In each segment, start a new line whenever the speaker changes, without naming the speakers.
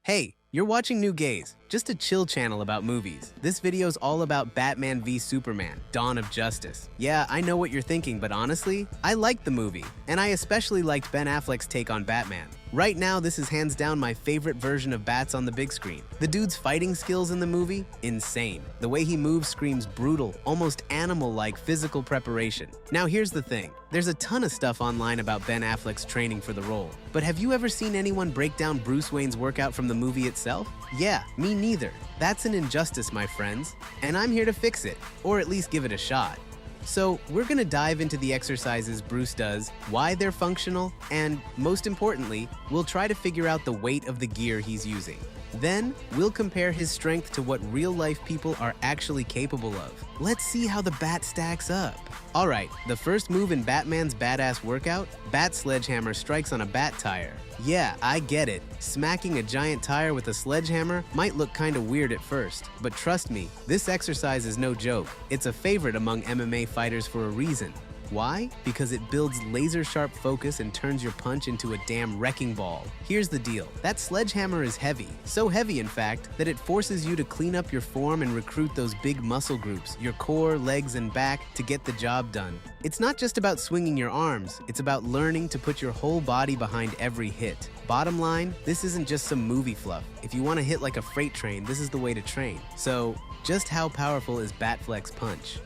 Hey, you're watching New Gaze, just a chill channel about movies. This video's all about Batman v Superman, Dawn of Justice. Yeah, I know what you're thinking, but honestly, I liked the movie, and I especially liked Ben Affleck's take on Batman. Right now, this is hands down my favorite version of Bats on the big screen. The dude's fighting skills in the movie? Insane. The way he moves screams brutal, almost animal-like physical preparation. Now here's the thing. There's a ton of stuff online about Ben Affleck's training for the role. But have you ever seen anyone break down Bruce Wayne's workout from the movie itself? Yeah, me neither. That's an injustice, my friends. And I'm here to fix it, or at least give it a shot. So we're gonna dive into the exercises Bruce does, why they're functional, and most importantly, we'll try to figure out the weight of the gear he's using. Then, we'll compare his strength to what real-life people are actually capable of. Let's see how the bat stacks up. Alright, the first move in Batman's badass workout, Bat Sledgehammer strikes on a bat tire. Yeah, I get it. Smacking a giant tire with a sledgehammer might look kinda weird at first, but trust me, this exercise is no joke. It's a favorite among MMA fighters for a reason. Why? Because it builds laser-sharp focus and turns your punch into a damn wrecking ball. Here's the deal. That sledgehammer is heavy. So heavy, in fact, that it forces you to clean up your form and recruit those big muscle groups, your core, legs, and back, to get the job done. It's not just about swinging your arms. It's about learning to put your whole body behind every hit. Bottom line, this isn't just some movie fluff. If you want to hit like a freight train, this is the way to train. So, just how powerful is Batfleck's punch?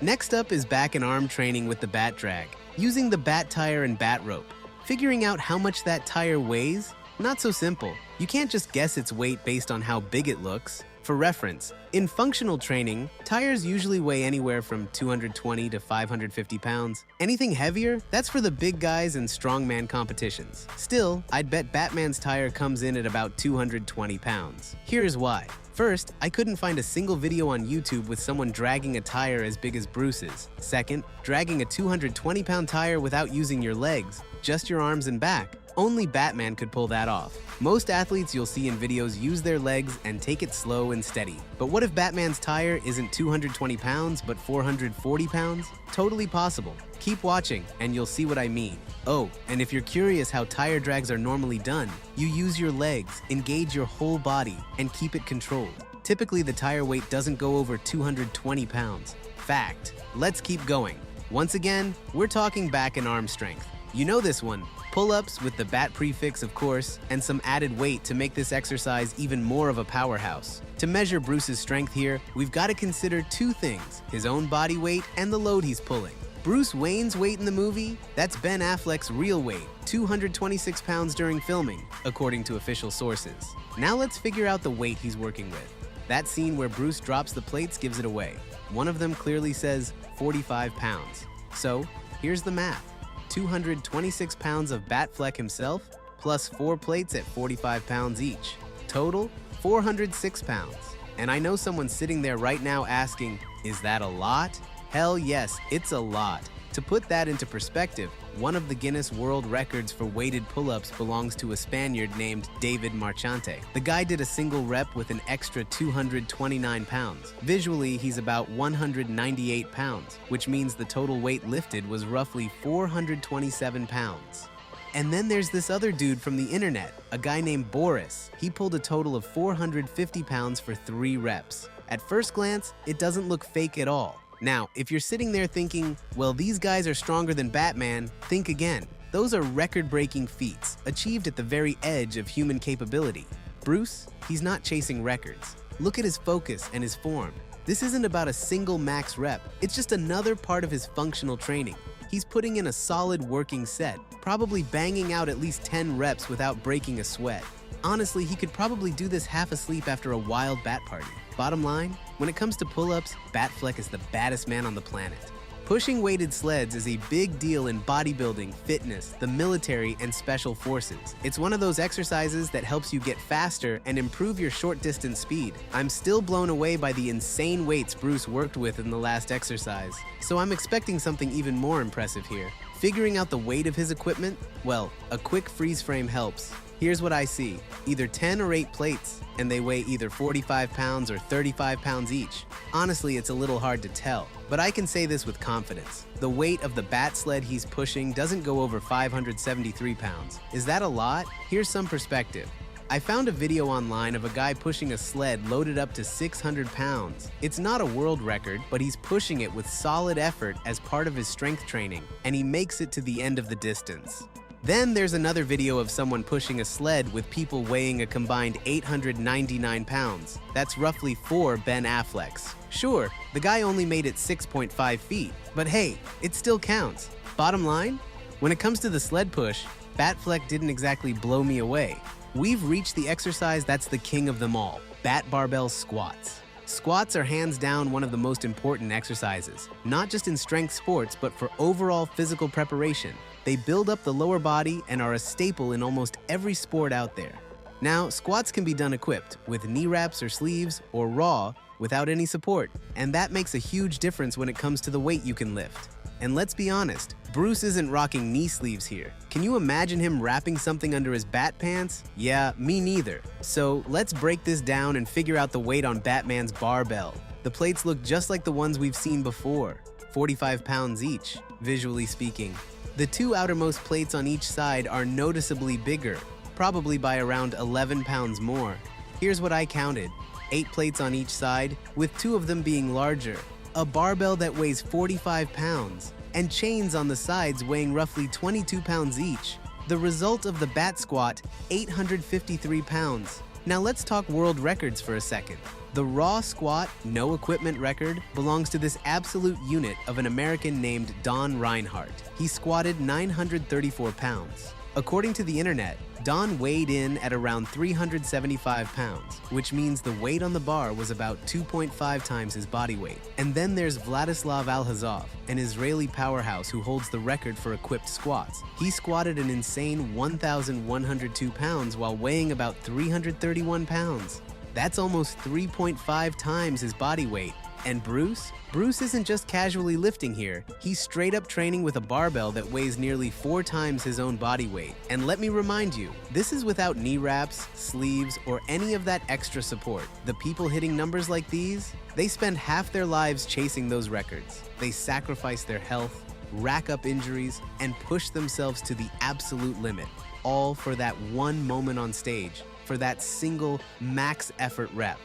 Next up is back and arm training with the bat drag, using the bat tire and bat rope. Figuring out how much that tire weighs? Not so simple. You can't just guess its weight based on how big it looks. For reference, in functional training, tires usually weigh anywhere from 220 to 550 pounds. Anything heavier? That's for the big guys in strongman competitions. Still, I'd bet Batman's tire comes in at about 220 pounds. Here's why. First, I couldn't find a single video on YouTube with someone dragging a tire as big as Bruce's. Second, dragging a 220-pound tire without using your legs, just your arms and back. Only Batman could pull that off. Most athletes you'll see in videos use their legs and take it slow and steady. But what if Batman's tire isn't 220 pounds but 440 pounds? Totally possible. Keep watching and you'll see what I mean. Oh, and if you're curious how tire drags are normally done, you use your legs, engage your whole body, and keep it controlled. Typically, the tire weight doesn't go over 220 pounds. Fact. Let's keep going. Once again, we're talking back and arm strength. You know this one. Pull-ups with the bat prefix, of course, and some added weight to make this exercise even more of a powerhouse. To measure Bruce's strength here, we've got to consider two things: his own body weight and the load he's pulling. Bruce Wayne's weight in the movie? That's Ben Affleck's real weight, 226 pounds during filming, according to official sources. Now let's figure out the weight he's working with. That scene where Bruce drops the plates gives it away. One of them clearly says 45 pounds. So, here's the math. 226 pounds of Batfleck himself, plus 4 plates at 45 pounds each. Total, 406 pounds. And I know someone's sitting there right now asking, is that a lot? Hell yes, it's a lot. To put that into perspective, one of the Guinness World Records for weighted pull-ups belongs to a Spaniard named David Marchante. The guy did a single rep with an extra 229 pounds. Visually, he's about 198 pounds, which means the total weight lifted was roughly 427 pounds. And then there's this other dude from the internet, a guy named Boris. He pulled a total of 450 pounds for 3 reps. At first glance, it doesn't look fake at all. Now, if you're sitting there thinking, well, these guys are stronger than Batman, think again. Those are record-breaking feats, achieved at the very edge of human capability. Bruce, he's not chasing records. Look at his focus and his form. This isn't about a single max rep. It's just another part of his functional training. He's putting in a solid working set, probably banging out at least 10 reps without breaking a sweat. Honestly, he could probably do this half asleep after a wild bat party. Bottom line, when it comes to pull-ups, Batfleck is the baddest man on the planet. Pushing weighted sleds is a big deal in bodybuilding, fitness, the military, and special forces. It's one of those exercises that helps you get faster and improve your short-distance speed. I'm still blown away by the insane weights Bruce worked with in the last exercise, so I'm expecting something even more impressive here. Figuring out the weight of his equipment? Well, a quick freeze frame helps. Here's what I see. Either 10 or 8 plates, and they weigh either 45 pounds or 35 pounds each. Honestly, it's a little hard to tell, but I can say this with confidence. The weight of the Bat-Sled he's pushing doesn't go over 573 pounds. Is that a lot? Here's some perspective. I found a video online of a guy pushing a sled loaded up to 600 pounds. It's not a world record, but he's pushing it with solid effort as part of his strength training, and he makes it to the end of the distance. Then there's another video of someone pushing a sled with people weighing a combined 899 pounds. That's roughly 4 Ben Afflecks. Sure, the guy only made it 6.5 feet, but hey, it still counts. Bottom line, when it comes to the sled push, Batfleck didn't exactly blow me away. We've reached the exercise that's the king of them all, bat barbell squats. Squats are hands down one of the most important exercises, not just in strength sports, but for overall physical preparation. They build up the lower body and are a staple in almost every sport out there. Now, squats can be done equipped with knee wraps or sleeves, or raw, without any support, and that makes a huge difference when it comes to the weight you can lift. And let's be honest, Bruce isn't rocking knee sleeves here. Can you imagine him wrapping something under his bat pants? Yeah, me neither. So let's break this down and figure out the weight on Batman's barbell. The plates look just like the ones we've seen before, 45 pounds each, visually speaking. The 2 outermost plates on each side are noticeably bigger, probably by around 11 pounds more. Here's what I counted: 8 plates on each side, with 2 of them being larger. A barbell that weighs 45 pounds, and chains on the sides weighing roughly 22 pounds each. The result of the bat squat, 853 pounds. Now let's talk world records for a second. The raw squat, no equipment record belongs to this absolute unit of an American named Don Reinhardt. He squatted 934 pounds. According to the internet, Don weighed in at around 375 pounds, which means the weight on the bar was about 2.5 times his body weight. And then there's Vladislav Alhazov, an Israeli powerhouse who holds the record for equipped squats. He squatted an insane 1,102 pounds while weighing about 331 pounds. That's almost 3.5 times his body weight. And Bruce? Bruce isn't just casually lifting here. He's straight up training with a barbell that weighs nearly 4 times his own body weight. And let me remind you, this is without knee wraps, sleeves, or any of that extra support. The people hitting numbers like these, they spend half their lives chasing those records. They sacrifice their health, rack up injuries, and push themselves to the absolute limit, all for that one moment on stage, for that single max effort rep.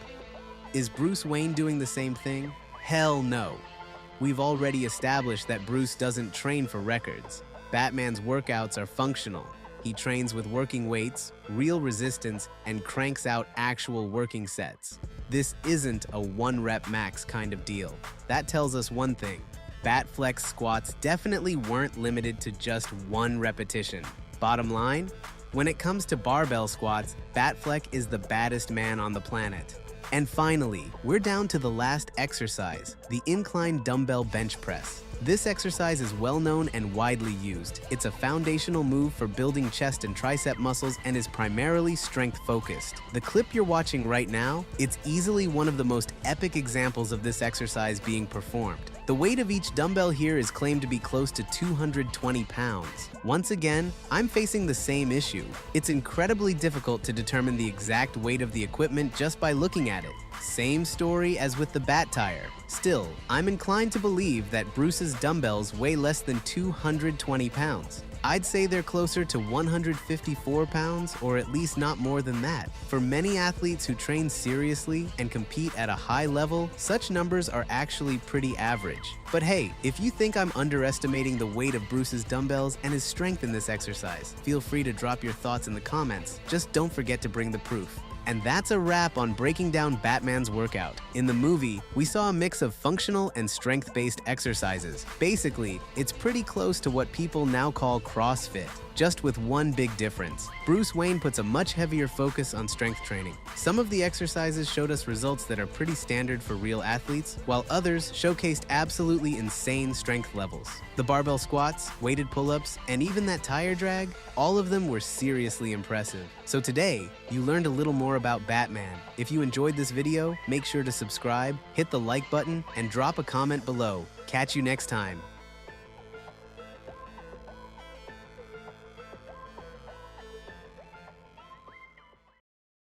Is Bruce Wayne doing the same thing? Hell no. We've already established that Bruce doesn't train for records. Batman's workouts are functional. He trains with working weights, real resistance, and cranks out actual working sets. This isn't a 1-rep max kind of deal. That tells us one thing. Batfleck squats definitely weren't limited to just 1 repetition. Bottom line, when it comes to barbell squats, Batfleck is the baddest man on the planet. And finally, we're down to the last exercise, the incline dumbbell bench press. This exercise is well known and widely used. It's a foundational move for building chest and tricep muscles and is primarily strength focused. The clip you're watching right now, it's easily one of the most epic examples of this exercise being performed. The weight of each dumbbell here is claimed to be close to 220 pounds. Once again, I'm facing the same issue. It's incredibly difficult to determine the exact weight of the equipment just by looking at it. Same story as with the bat tire. Still, I'm inclined to believe that Bruce's dumbbells weigh less than 220 pounds. I'd say they're closer to 154 pounds, or at least not more than that. For many athletes who train seriously and compete at a high level, such numbers are actually pretty average. But hey, if you think I'm underestimating the weight of Bruce's dumbbells and his strength in this exercise, feel free to drop your thoughts in the comments. Just don't forget to bring the proof. And that's a wrap on breaking down Batman's workout. In the movie, we saw a mix of functional and strength-based exercises. Basically, it's pretty close to what people now call CrossFit, just with one big difference. Bruce Wayne puts a much heavier focus on strength training. Some of the exercises showed us results that are pretty standard for real athletes, while others showcased absolutely insane strength levels. The barbell squats, weighted pull-ups, and even that tire drag, all of them were seriously impressive. So today, you learned a little more about Batman. If you enjoyed this video, make sure to subscribe, hit the like button, and drop a comment below. Catch you next time.